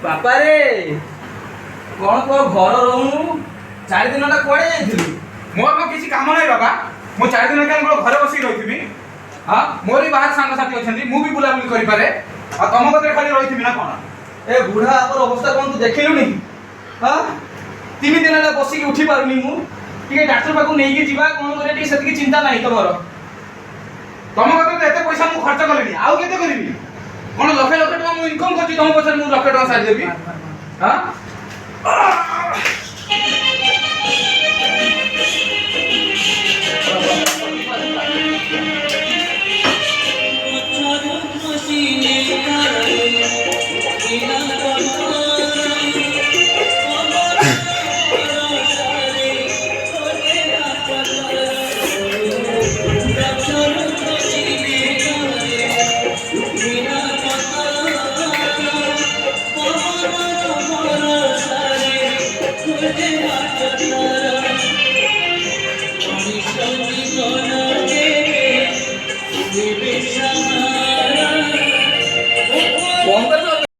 ବାପାରେ କଣ ତୋ ଘର ରହୁନୁ 4 ଦିନଟା କୁଆଡେ ଯାଇଥିଲୁ? ମୋର କଣ କିଛି କାମ ନାହିଁ ବାବା। ମୁଁ 4 ଦିନ କାଇଁ ମୋର ଘରେ ବସିକି ରହିଥିବି? ହଁ ମୋର ବି ବାହାର ସାଙ୍ଗସାଥି ଅଛନ୍ତି, ମୁଁ ବି ବୁଲାବୁଲି କରିପାରେ। ଆଉ ତମ କତିରେ ଖାଲି ରହିଥିବି ନା କଣ? ଏ ବୁଢା ଆମର ଅବସ୍ଥା କଣ ତୁ ଦେଖିଲୁନି? ହଁ 3 ଦିନ ହେଲା ବସିକି ଉଠି ପାରୁନି ମୁଁ। ଟିକେ ଡାକ୍ତର ପାଖକୁ ନେଇକି ଯିବା କଣ କରିବା ଟିକେ ସେତିକି ଚିନ୍ତା ନାହିଁ ତମର। ତମ କତିରେ ତ ଏତେ ପଇସା ମୁଁ ଖର୍ଚ୍ଚ କଲିଣି, ଆଉ କେତେ କରିବି? କଣ ଲକ୍ଷେ ଲକ୍ଷେ ଟଙ୍କା ମୁଁ ଇନକମ୍ କରୁଛି, ତମ ପଇସାରେ ମୁଁ ଲକ୍ଷେ ଟଙ୍କା ସାରିଦେବି? ହଁ Thank you.